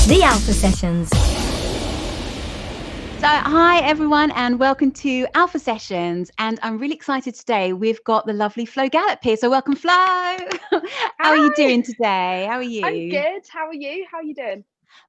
The Alpha Sessions. So, hi everyone, and welcome to Alpha Sessions. And I'm really excited today. We've got the lovely Flo Gallop here. So, welcome, Flo. How are you doing today? How are you? I'm good. How are you? How are you doing?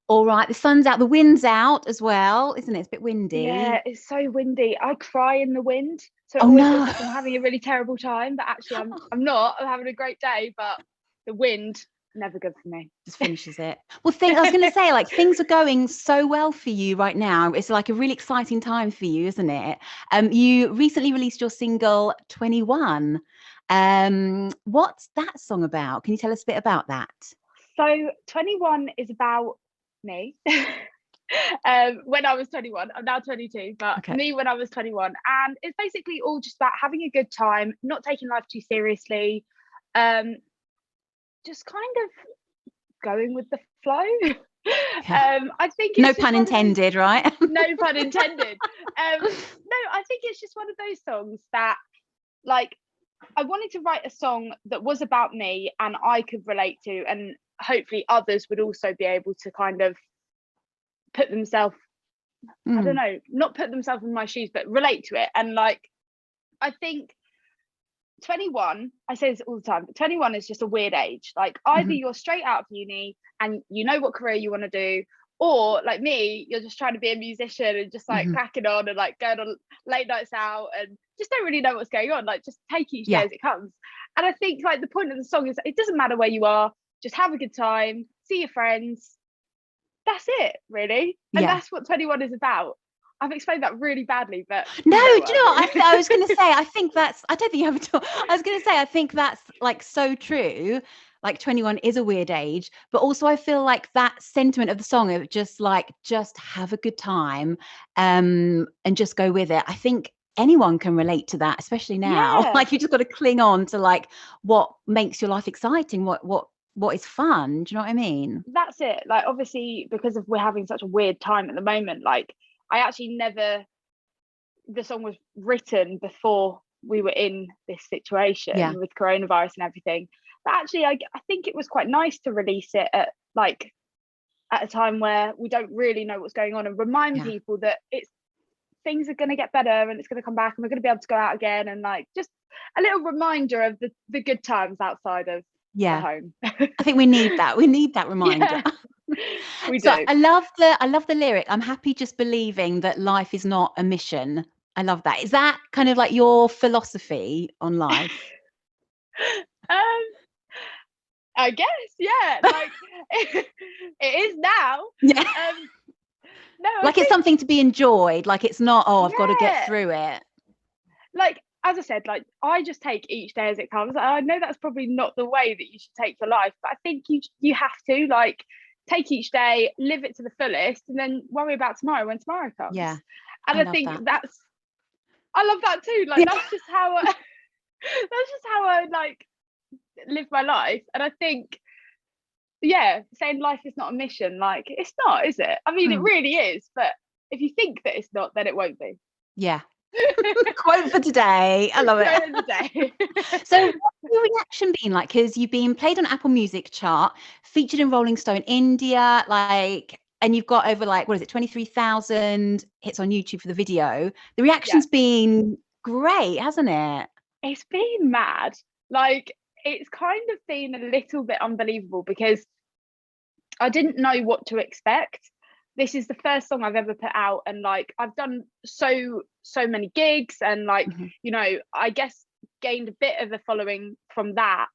All right. The sun's out, the wind's out as well, isn't it? It's a bit windy. Yeah, it's so windy. I cry in the wind, so it Oh, always no. feels like I'm having a really terrible time. But actually, I'm not. I'm having a great day. But the wind, never good for me. Just finishes it. Well, I was going to say, like, things are going so well for you right now. It's like a really exciting time for you, isn't it? You recently released your single 21. What's that song about? Can you tell us a bit about that? So 21 is about me. When I was 21, I'm now 22, but me when I was 21, and it's basically all just about having a good time, not taking life too seriously, just kind of going with the flow. I think it's no pun intended, right? No pun intended. No, I think it's just one of those songs that, like, I wanted to write a song that was about me and I could relate to, and hopefully others would also be able to kind of put themselves, I don't know, not put themselves in my shoes, but relate to it. And like, I think 21, I say this all the time, but 21 is just a weird age. Like, either you're straight out of uni and you know what career you want to do, or like me, you're just trying to be a musician and just like cracking on and like going on late nights out and just don't really know what's going on. Like, just take each day as it comes. And I think like the point of the song is it doesn't matter where you are, just have a good time, see your friends. That's it, really. And that's what 21 is about. I've explained that really badly, but no, do you know what? I was going to say, I think that's, I don't think you have at all. I was going to say, I think that's like so true. Like 21 is a weird age, but also I feel like that sentiment of the song of just have a good time, and just go with it. I think anyone can relate to that, especially now. Like, you just got to cling on to like what makes your life exciting, what is fun. Do you know what I mean? That's it. Like, obviously, because we're having such a weird time at the moment, like, I actually the song was written before we were in this situation with coronavirus and everything. But actually, I think it was quite nice to release it at a time where we don't really know what's going on, and remind people that things are going to get better and it's going to come back and we're going to be able to go out again, and like just a little reminder of the good times outside of the home. I think we need that. We need that reminder. We so do. I love the lyric. I'm happy just believing that life is not a mission. I love that. Is that kind of like your philosophy on life? I guess, like it is now. No, like it's something to be enjoyed. Like, it's not, I've got to get through it. Like, as I said, like, I just take each day as it comes. I know that's probably not the way that you should take your life, but I think you have to, like, take each day, live it to the fullest, and then worry about tomorrow when tomorrow comes. And I think I love that too. Like, that's just how I like live my life. And I think, saying life is not a mission, like, it's not, is it? I mean, it really is, but if you think that it's not, then it won't be. Quote for today. I love it. Quote of the day. So what's your reaction been like? Because you've been played on Apple Music chart, featured in Rolling Stone India, like, and you've got over, like, what is it, 23,000 hits on YouTube for the video. The reaction's been great, hasn't it? It's been mad. Like, it's kind of been a little bit unbelievable because I didn't know what to expect. This is the first song I've ever put out, and like, I've done so many gigs, and like, you know, I guess gained a bit of a following from that.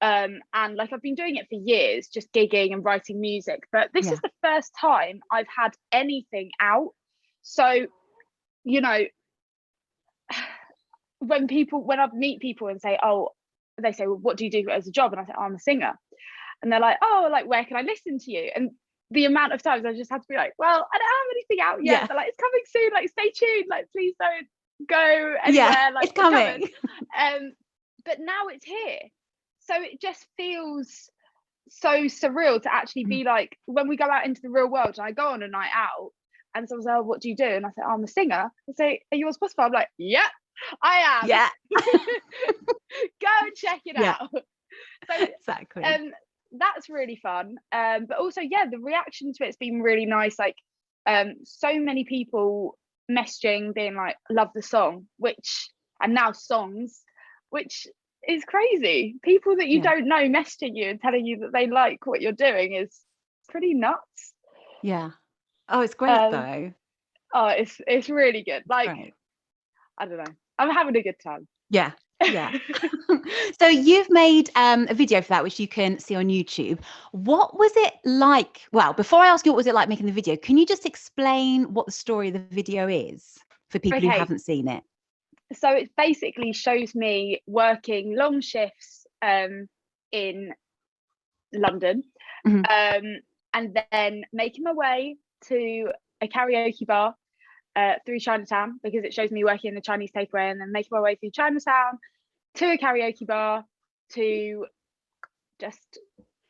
And like, I've been doing it for years, just gigging and writing music, but this is the first time I've had anything out. So, you know, when I meet people and say, they say, well, what do you do as a job? And I say, I'm a singer. And they're like, oh, like, where can I listen to you? And the amount of times I just had to be like, well, I don't have anything out yet, but like, it's coming soon, like, stay tuned, like, please don't go anywhere, like, it's coming. But now it's here, so it just feels so surreal to actually be like, when we go out into the real world and I go on a night out and someone says, oh, what do you do? And I say, I'm a singer. I say, are you on Spotify? I'm like, yeah, I am. Go and check it out. So exactly. that's really fun. But also, yeah, the reaction to it's been really nice. Like, so many people messaging, being like, "Love the song," and now songs, which is crazy. People that you don't know messaging you and telling you that they like what you're doing is pretty nuts. Yeah. Oh, it's great though. Oh, it's really good. Like, Right. I don't know. I'm having a good time. Yeah. Yeah. So you've made a video for that, which you can see on YouTube. What was it like? Well, before I ask you what was it like making the video, can you just explain what the story of the video is for people who haven't seen it? So it basically shows me working long shifts in London, and then making my way to a karaoke bar through Chinatown, because it shows me working in the Chinese takeaway, and then making my way through Chinatown to a karaoke bar to just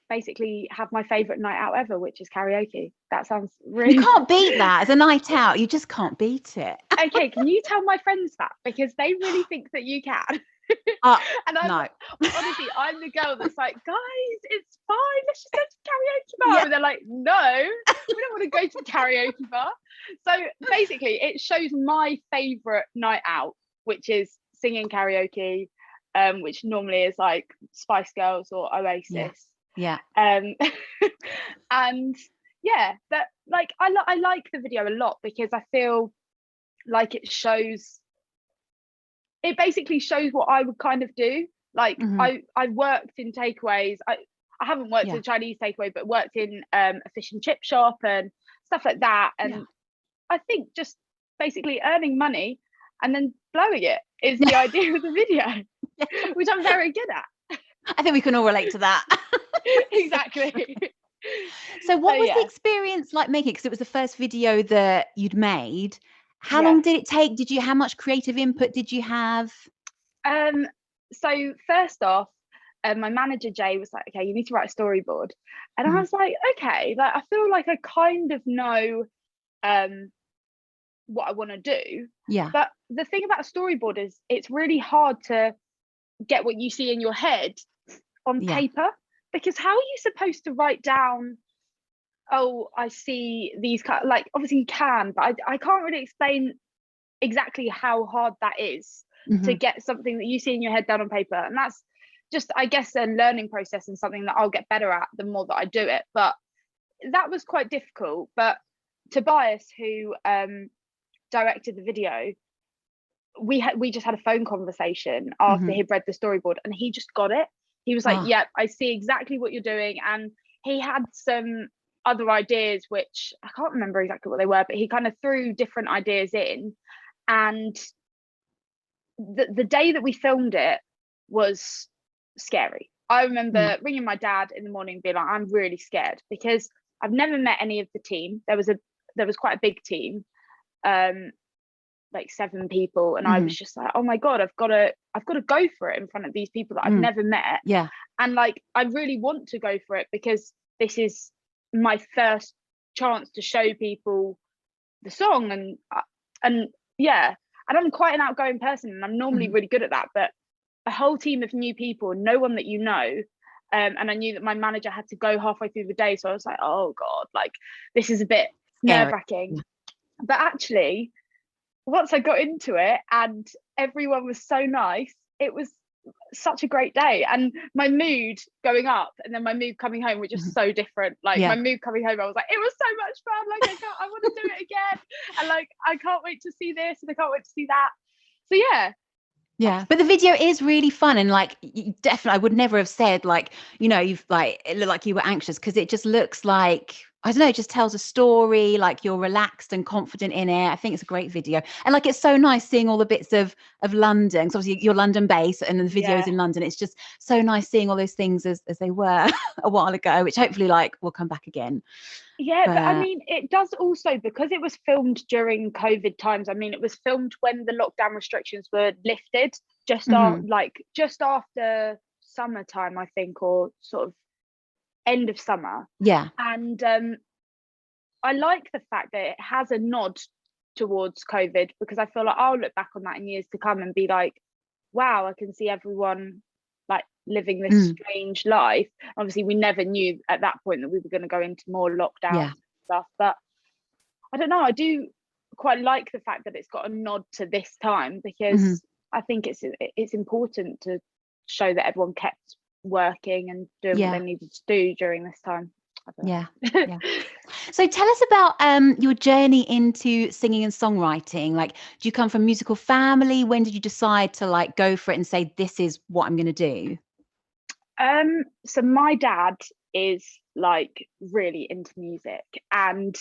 basically have my favorite night out ever, which is karaoke. That sounds really... You can't beat that as a night out. You just can't beat it. Okay, can you tell my friends that? Because they really think that you can. And no. Honestly, I'm the girl that's like, guys, it's fine, let's just go to the karaoke bar. And they're like, no, we don't want to go to the karaoke bar. So basically it shows my favorite night out, which is singing karaoke, which normally is like Spice Girls or Oasis. Yeah. And yeah, that, like, I like the video a lot, because I feel like it basically shows what I would kind of do. Like, I worked in takeaways. I haven't worked in a Chinese takeaway, but worked in a fish and chip shop and stuff like that. And I think just basically earning money and then blowing it is the idea of the video, which I'm very good at. I think we can all relate to that. Exactly. So what was the experience like making it? Because it was the first video that you'd made. How long did it take? How much creative input did you have? So first off, my manager Jay was like, okay, you need to write a storyboard. And I was like, okay, like, I feel like I kind of know what I want to do. Yeah. But the thing about a storyboard is it's really hard to get what you see in your head on paper, because how are you supposed to write down, oh, I see these, like, obviously you can, but I can't really explain exactly how hard that is to get something that you see in your head down on paper. And that's just, I guess, a learning process and something that I'll get better at the more that I do it. But that was quite difficult. But Tobias, who directed the video, we just had a phone conversation after he'd read the storyboard, and he just got it. He was like, yep, I see exactly what you're doing. And he had some other ideas, which I can't remember exactly what they were, but he kind of threw different ideas in. And the day that we filmed it was scary. I remember ringing my dad in the morning, being like, I'm really scared, because I've never met any of the team. There was quite a big team, like 7 people, and I was just like, oh my god, I've got to go for it in front of these people that I've never met. And like, I really want to go for it, because this is my first chance to show people the song. And I'm quite an outgoing person, and I'm normally really good at that, but a whole team of new people, no one that you know, and I knew that my manager had to go halfway through the day, so I was like, oh god, like, this is a bit nerve-wracking. But actually, once I got into it and everyone was so nice, it was such a great day. And my mood going up and then my mood coming home were just so different. Like, my mood coming home, I was like, it was so much fun, like, I want to do it again, and like, I can't wait to see this and I can't wait to see that. So but the video is really fun, and like, definitely I would never have said, like, you know, you've like, it looked like you were anxious, because it just looks like, I don't know, it just tells a story, like, you're relaxed and confident in it. I think it's a great video, and like, it's so nice seeing all the bits of London, because obviously you're London based and the video is in London. It's just so nice seeing all those things as they were a while ago, which hopefully like will come back again. But I mean, it does also, because it was filmed during COVID times. I mean, it was filmed when the lockdown restrictions were lifted, just after summertime, I think, or sort of end of summer. And I like the fact that it has a nod towards COVID, because I feel like I'll look back on that in years to come and be like, wow, I can see everyone like living this strange life. Obviously we never knew at that point that we were going to go into more lockdowns and stuff, but I don't know, I do quite like the fact that it's got a nod to this time, because I think it's important to show that everyone kept working and doing what they needed to do during this time. Yeah. So tell us about your journey into singing and songwriting. Like, do you come from a musical family? When did you decide to like go for it and say, this is what I'm going to do? So my dad is like really into music, and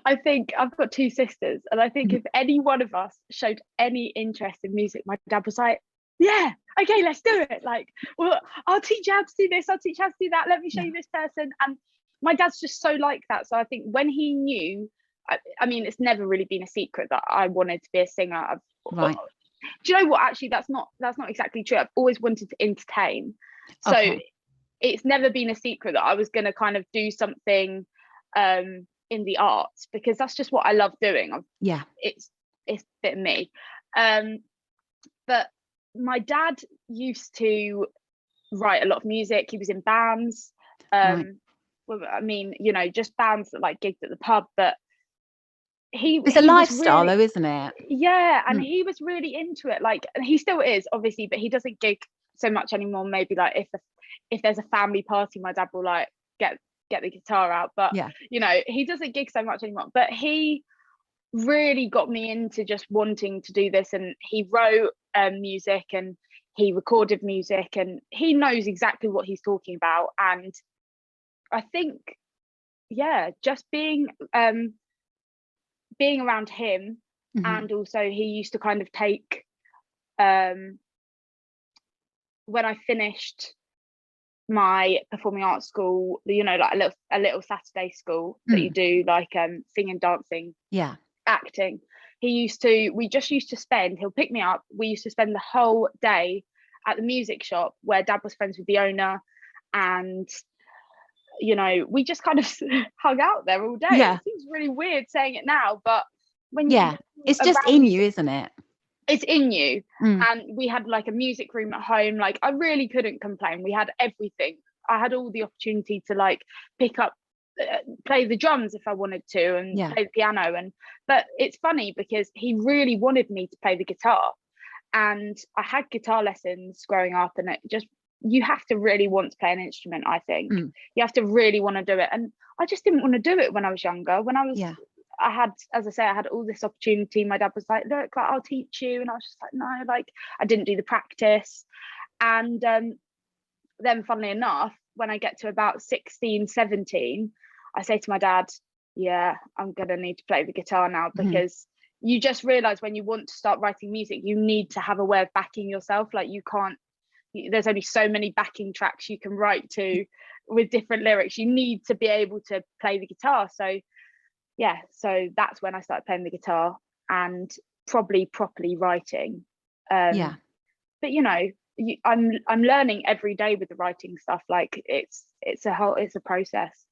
I think I've got two sisters, and I think if any one of us showed any interest in music, my dad was like, yeah, okay, let's do it. Like, well, I'll teach you how to do this, I'll teach you how to do that, let me show you this person. And my dad's just so like that. So I think when he knew, I mean, it's never really been a secret that I wanted to be a singer. Right. Do you know what, actually that's not exactly true. I've always wanted to entertain, so it's never been a secret that I was going to kind of do something in the arts, because that's just what I love doing. It's a bit of me. But my dad used to write a lot of music. He was in bands. Well, I mean, you know, just bands that like gigged at the pub, but it's a lifestyle though, isn't it? Yeah, and he was really into it. Like, and he still is, obviously, but he doesn't gig so much anymore. Maybe like if there's a family party, my dad will like get the guitar out, but you know, he doesn't gig so much anymore. But he really got me into just wanting to do this, and he wrote music and he recorded music, and he knows exactly what he's talking about. And I think just being around him, and also he used to kind of take when I finished my performing arts school, you know, like a little Saturday school that you do, like singing, dancing, acting. We just used to spend, he'll pick me up, we used to spend the whole day at the music shop where dad was friends with the owner, and you know, we just kind of hung out there all day. It seems really weird saying it now, but when it's just in you, isn't it? It's in you. And we had like a music room at home. Like, I really couldn't complain. We had everything. I had all the opportunity to like pick up, play the drums if I wanted to, and play the piano. But it's funny because he really wanted me to play the guitar, and I had guitar lessons growing up, and you have to really want to play an instrument. I think you have to really want to do it, and I just didn't want to do it when I was younger. When I was I had, as I say, I had all this opportunity. My dad was like, look, like, I'll teach you, and I was just like, no, like, I didn't do the practice. And then funnily enough, when I get to about 16, 17, I say to my dad, I'm gonna need to play the guitar now, because you just realize when you want to start writing music, you need to have a way of backing yourself. Like, there's only so many backing tracks you can write to with different lyrics. You need to be able to play the guitar. So that's when I started playing the guitar and probably properly writing. But you know, I'm learning every day with the writing stuff. Like, it's a process.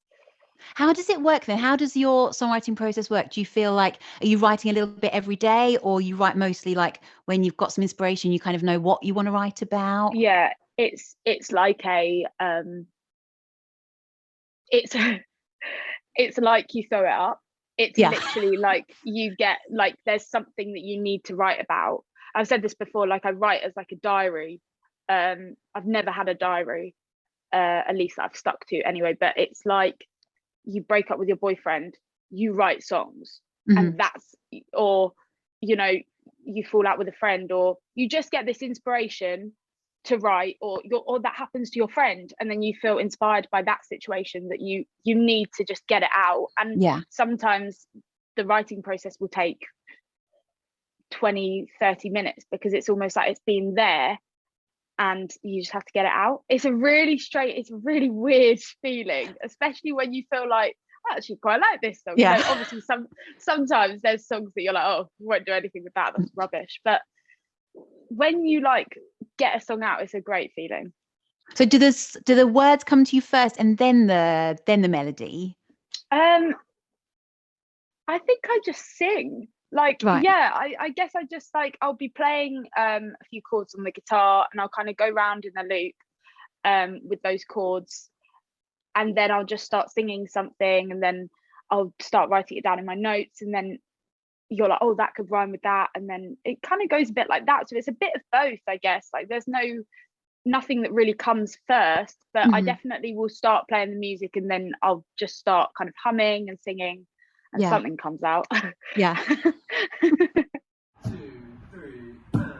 How does it work then? How does your songwriting process work? Do you feel like, are you writing a little bit every day, or you write mostly like when you've got some inspiration, you kind of know what you want to write about? Yeah, it's like it's like you throw it up. It's literally like you get, like, there's something that you need to write about. I've said this before, like, I write as like a diary. I've never had a diary, at least I've stuck to anyway, but it's like you break up with your boyfriend, you write songs, and or you know, you fall out with a friend, or you just get this inspiration to write, or that happens to your friend, and then you feel inspired by that situation that you need to just get it out. And sometimes the writing process will take 20-30 minutes, because it's almost like it's been there and you just have to get it out. It's a really weird feeling, especially when you feel like, I actually quite like this song. You know, obviously sometimes there's songs that you're like, oh, we won't do anything with that, that's rubbish. But when you like get a song out, it's a great feeling. So do the words come to you first and then the melody? I think I just sing. Like, Right. yeah, I guess I just like, I'll be playing a few chords on the guitar, and I'll kind of go round in a loop with those chords, and then I'll just start singing something, and then I'll start writing it down in my notes, and then you're like, oh, that could rhyme with that, and then it kind of goes a bit like that. So it's a bit of both, I guess. Like, there's nothing that really comes first, but I definitely will start playing the music, and then I'll just start kind of humming and singing, and something comes out. Yeah. 2, 3, and...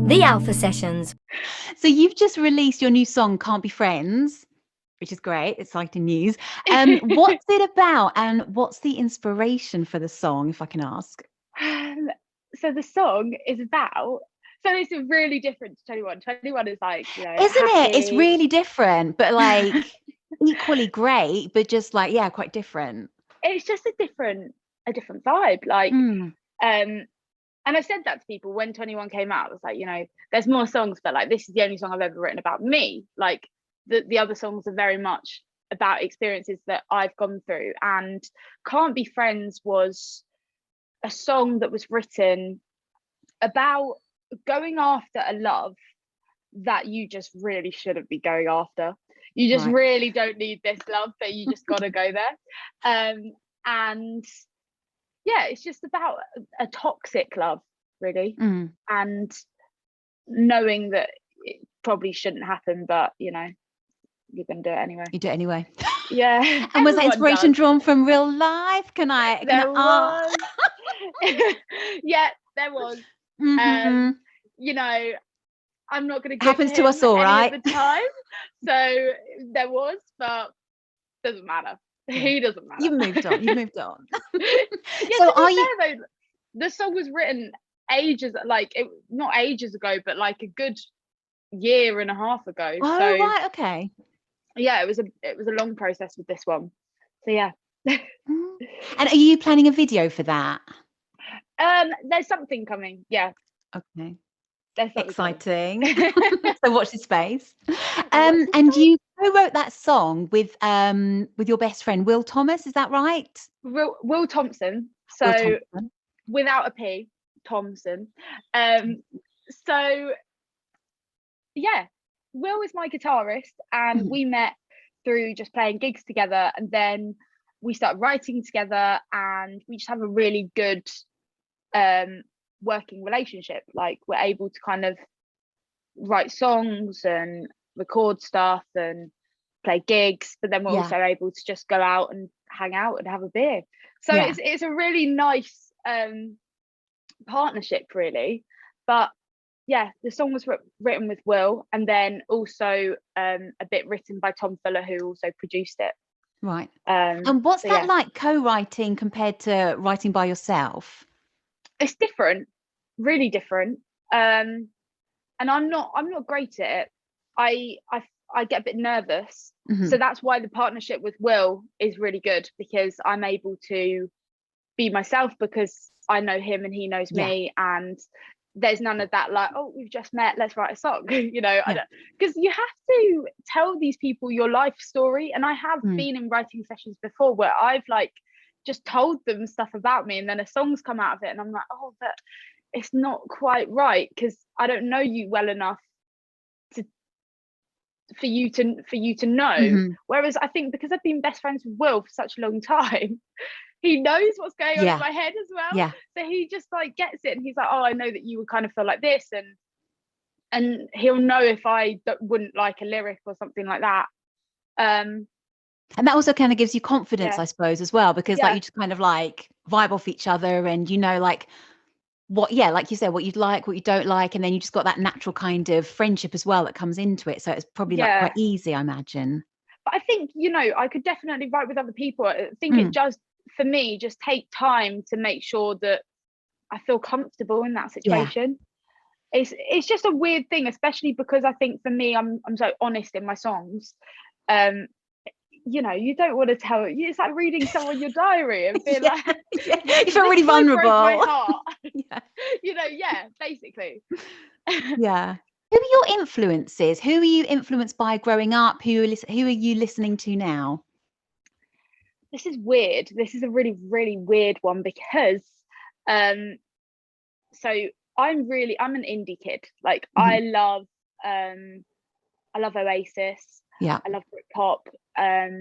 The Alpha Sessions. So you've just released your new song, Can't Be Friends, which is great. Exciting news. What's it about, and what's the inspiration for the song, if I can ask? So the song is about, so it's really different to 21. 21 is like, you know, Isn't happy. it? It's really different, but like equally great, but just like, yeah, quite different. It's just a different vibe. Like, and I've said that to people when 21 came out. I was like, you know, there's more songs, but like, this is the only song I've ever written about me. Like, the other songs are very much about experiences that I've gone through. And Can't Be Friends was a song that was written about going after a love that you just really shouldn't be going after. You just really don't need this love, but you just got to go there. And yeah, it's just about a toxic love, really, and knowing that it probably shouldn't happen, but you know, you're gonna do it anyway. You do it anyway. Yeah. And was that inspiration drawn from real life? There was. Yeah, there was. You know, I'm not gonna give happens to us all, right? At the time, so there was, but doesn't matter. He doesn't matter. You moved on. Yeah, so are you? Fair, though, the song was written not ages ago, but like a good year and a half ago. Oh, so, right, okay. Yeah, it was a long process with this one. So yeah. And are you planning a video for that? There's something coming. Yeah. Okay. Exciting. So watch this space. And you co-wrote that song with your best friend Will Thomas, is that right? Will Thompson. So Will Thompson. Without a P. Thompson. So yeah, Will is my guitarist, and we met through just playing gigs together, and then we started writing together, and we just have a really good working relationship. Like, we're able to kind of write songs and record stuff and play gigs, but then we're also able to just go out and hang out and have a beer. So it's a really nice partnership, really. But yeah, the song was written with Will, and then also a bit written by Tom Fuller, who also produced it. Right. And what's that like, co-writing compared to writing by yourself? It's different, really different. And I'm not great at it. I get a bit nervous. So that's why the partnership with Will is really good, because I'm able to be myself, because I know him and he knows me, and there's none of that like, oh, we've just met, let's write a song. You know, because you have to tell these people your life story, and I have been in writing sessions before where I've like just told them stuff about me, and then a song's come out of it and I'm like, oh, but it's not quite right, because I don't know you well enough for you to know. Whereas I think because I've been best friends with Will for such a long time, he knows what's going on in my head as well. So he just like gets it, and he's like, oh, I know that you would kind of feel like this, and he'll know if I wouldn't like a lyric or something like that. And that also kind of gives you confidence, I suppose, as well, because like you just kind of like vibe off each other, and you know, like what, like you said, what you'd like, what you don't like, and then you just got that natural kind of friendship as well that comes into it. So it's probably like quite easy, I imagine. But I think, you know, I could definitely write with other people. I think it does, for me, just take time to make sure that I feel comfortable in that situation. It's just a weird thing, especially because I think for me, I'm so honest in my songs. You know, you don't want to tell it. It's like reading someone your diary and being like, you feel really vulnerable. Broke my heart. You know, basically. Who are your influences? Who are you influenced by growing up? Who are you listening to now? This is weird. This is a really, really weird one, because so I'm an indie kid. Like I love Oasis. I love Britpop. I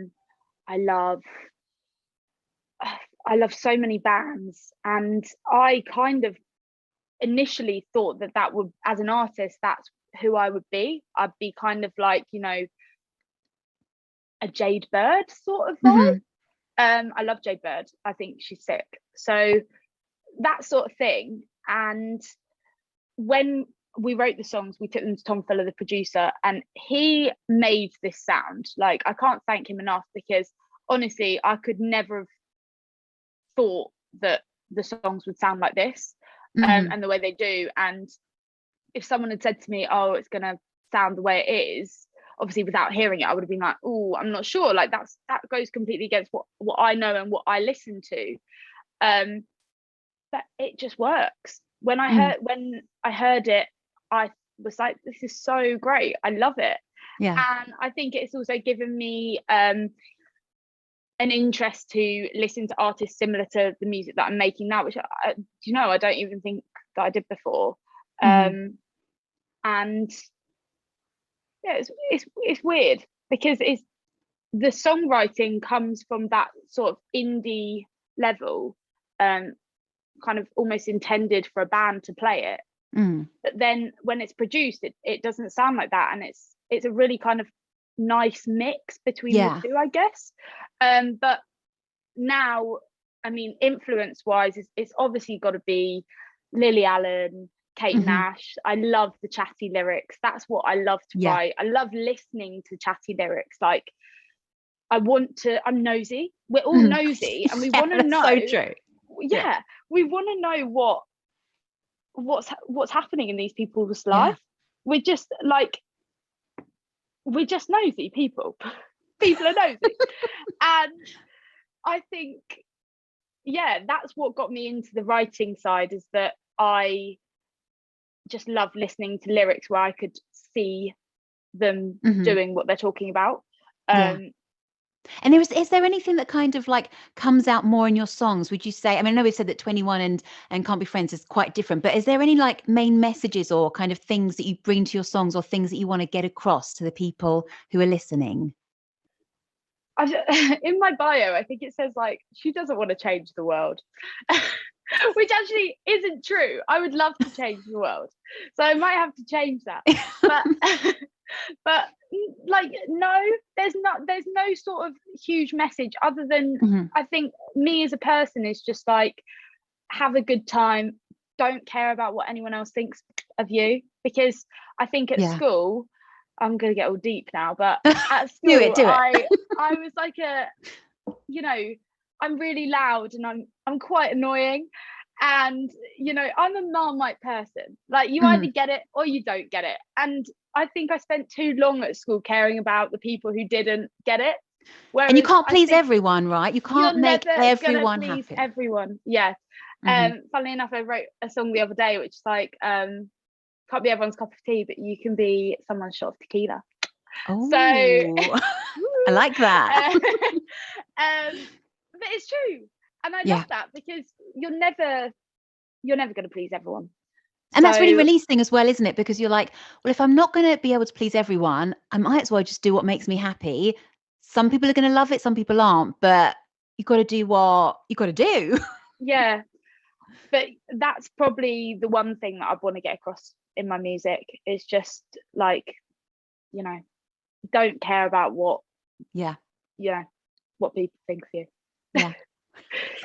love so many bands, and I kind of initially thought that would, as an artist, that's who I would be. I'd be kind of like, you know, a Jade Bird sort of vibe. I love Jade Bird. I think she's sick. So that sort of thing. And when we wrote the songs, we took them to Tom Fuller, the producer, and he made this sound. Like, I can't thank him enough, because honestly, I could never have thought that the songs would sound like this, and the way they do. And if someone had said to me, oh, it's going to sound the way it is, obviously without hearing it, I would have been like, oh, I'm not sure. Like that goes completely against what I know and what I listen to. But it just works. When I heard it, I was like, this is so great. I love it. And I think it's also given me an interest to listen to artists similar to the music that I'm making now, which I don't even think that I did before. And yeah, it's weird, because the songwriting comes from that sort of indie level, kind of almost intended for a band to play it. But then when it's produced, it doesn't sound like that, and it's a really kind of nice mix between the two, I guess. But now, I mean, influence wise, it's obviously got to be Lily Allen, Kate Nash. I love the chatty lyrics. That's what I love to write. I love listening to chatty lyrics. Like, I'm nosy. We're all nosy, and we want to know. So true. We want to know what's happening in these people's life. We're just nosy people. People are nosy. And I think, that's what got me into the writing side, is that I just love listening to lyrics where I could see them doing what they're talking about. And is there anything that kind of like comes out more in your songs? Would you say? I mean, I know we've said that 21 and Can't Be Friends is quite different, but is there any like main messages or kind of things that you bring to your songs or things that you want to get across to the people who are listening? In my bio, I think it says like she doesn't want to change the world, which actually isn't true. I would love to change the world, so I might have to change that. But but like no, there's no sort of huge message other than I think me as a person is just like have a good time, don't care about what anyone else thinks of you, because I think at school, I'm gonna get all deep now, but at school do it. I was like I'm really loud and I'm quite annoying, and I'm a Marmite person. Like you either get it or you don't get it, and I think I spent too long at school caring about the people who didn't get it. And you can't please everyone, right? You can't make everyone please happy. Everyone, yeah. Funnily enough, I wrote a song the other day which is like can't be everyone's cup of tea, but you can be someone's shot of tequila. Oh, so I like that. But it's true, and I love that, because you're never going to please everyone. And that's really releasing as well, isn't it? Because you're like, well, if I'm not going to be able to please everyone, I might as well just do what makes me happy. Some people are going to love it, some people aren't, but you've got to do what you got to do. Yeah, but that's probably the one thing that I want to get across in my music, is just like, don't care about what what people think of you. Yeah.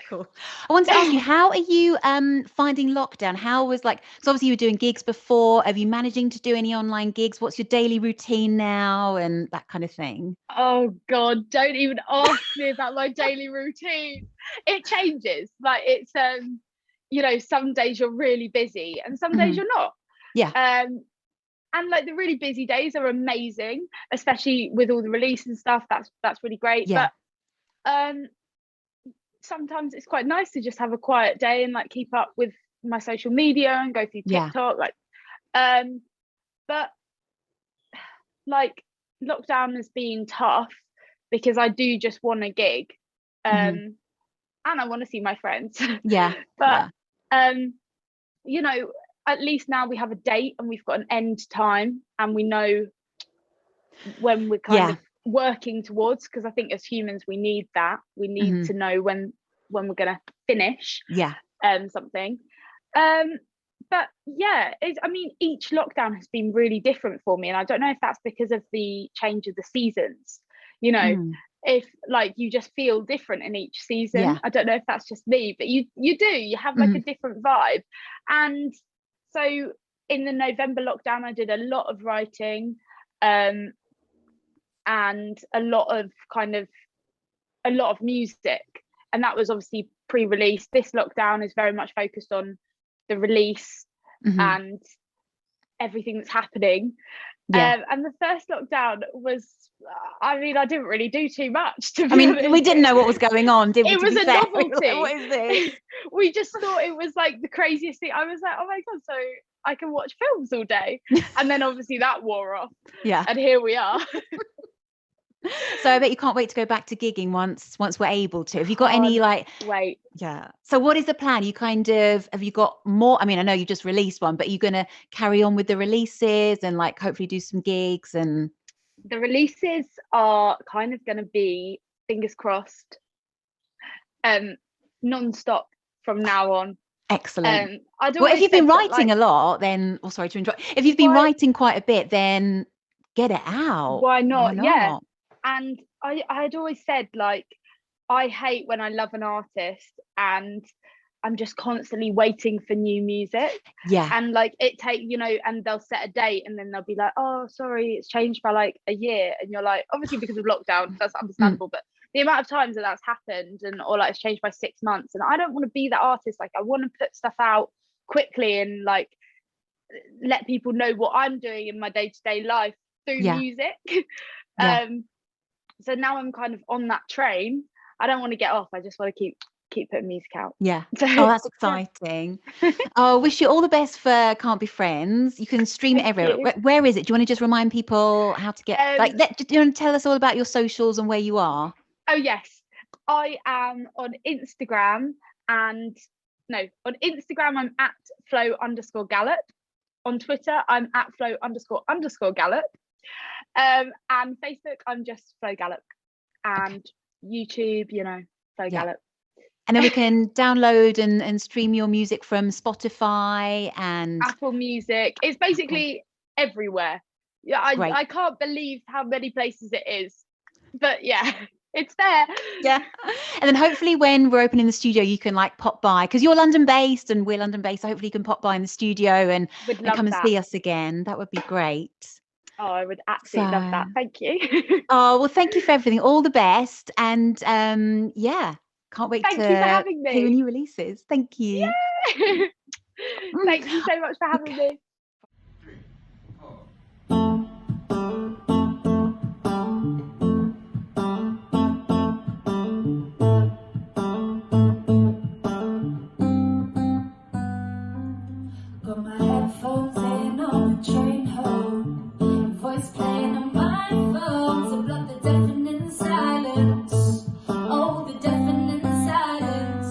Cool. I wanted to ask you, how are you finding lockdown? How was so obviously you were doing gigs before. Are you managing to do any online gigs? What's your daily routine now and that kind of thing? Oh God, don't even ask me about my daily routine. It changes. Like it's some days you're really busy and some days you're not. Yeah. And like the really busy days are amazing, especially with all the release and stuff. That's really great. Yeah. But sometimes it's quite nice to just have a quiet day and like keep up with my social media and go through TikTok. But like lockdown has been tough because I do just want a gig, and I want to see my friends. Yeah. But at least now we have a date and we've got an end time and we know when we're kind of working towards, because I think as humans we need that. We need to know when we're gonna finish something. But yeah, each lockdown has been really different for me, and I don't know if that's because of the change of the seasons. If like you just feel different in each season. I don't know if that's just me, but you have like a different vibe. And so in the November lockdown I did a lot of writing, and a lot of music, and that was obviously pre-release. This lockdown is very much focused on the release and everything that's happening. And the first lockdown was, I didn't really do too much, to be honest. We didn't know what was going on, did we? It was a novelty. What is this? We just thought it was like the craziest thing. I was like, oh my God, so I can watch films all day. And then obviously that wore off. Yeah. And here we are. So I bet you can't wait to go back to gigging once we're able to. Have you got any wait? Yeah. So what is the plan? You have you got more? I know you just released one, but you're going to carry on with the releases and hopefully do some gigs? And the releases are kind of going to be, fingers crossed, non-stop from now on. Excellent. If you've been writing a lot, then sorry to interrupt. If you've been writing quite a bit, then get it out. Why not? Yeah. And I'd always said, I hate when I love an artist and I'm just constantly waiting for new music. Yeah. And it take, and they'll set a date and then they'll be like, oh, sorry, it's changed by a year. And you're like, obviously because of lockdown, that's understandable. But the amount of times that's happened or it's changed by 6 months. And I don't want to be that artist. I want to put stuff out quickly and let people know what I'm doing in my day-to-day life through music. So now I'm kind of on that train. I don't want to get off. I just want to keep putting music out. Yeah. Oh, that's exciting. Oh, wish you all the best for Can't Be Friends. You can stream it everywhere. Where is it? Do you want to just remind people how to get do you want to tell us all about your socials and where you are? Oh yes, I am on Instagram I'm at Flo_Gallop. On Twitter, I'm at Flo__Gallop. And Facebook, I'm just Flo Gallop. And YouTube, Flo Gallop. And then we can download and stream your music from Spotify and Apple Music. It's basically everywhere. Yeah, I can't believe how many places it is. But yeah, it's there. Yeah. And then hopefully when we're opening the studio, you can like pop by, because you're London based and we're London based. So hopefully you can pop by in the studio and come and see us again. That would be great. Oh, I would absolutely love that. Thank you. Oh, well, thank you for everything. All the best. And can't wait Thank you for having me. hear your new releases. Thank you. Yeah. Thank you so much for having me. 3, 4. Got my headphones in on the train home, voice playing on my phone to block the deafening silence. Oh, the deafening silence.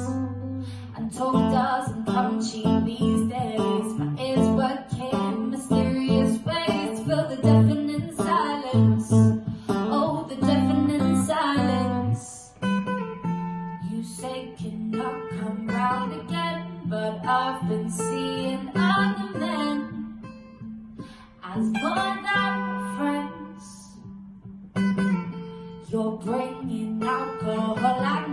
And talk doesn't come cheap these days. My ears working mysterious ways to fill the deafening silence. Oh, the deafening silence. You say can I come round again, but I've been seeing other men as more than friends. You're bringing alcohol.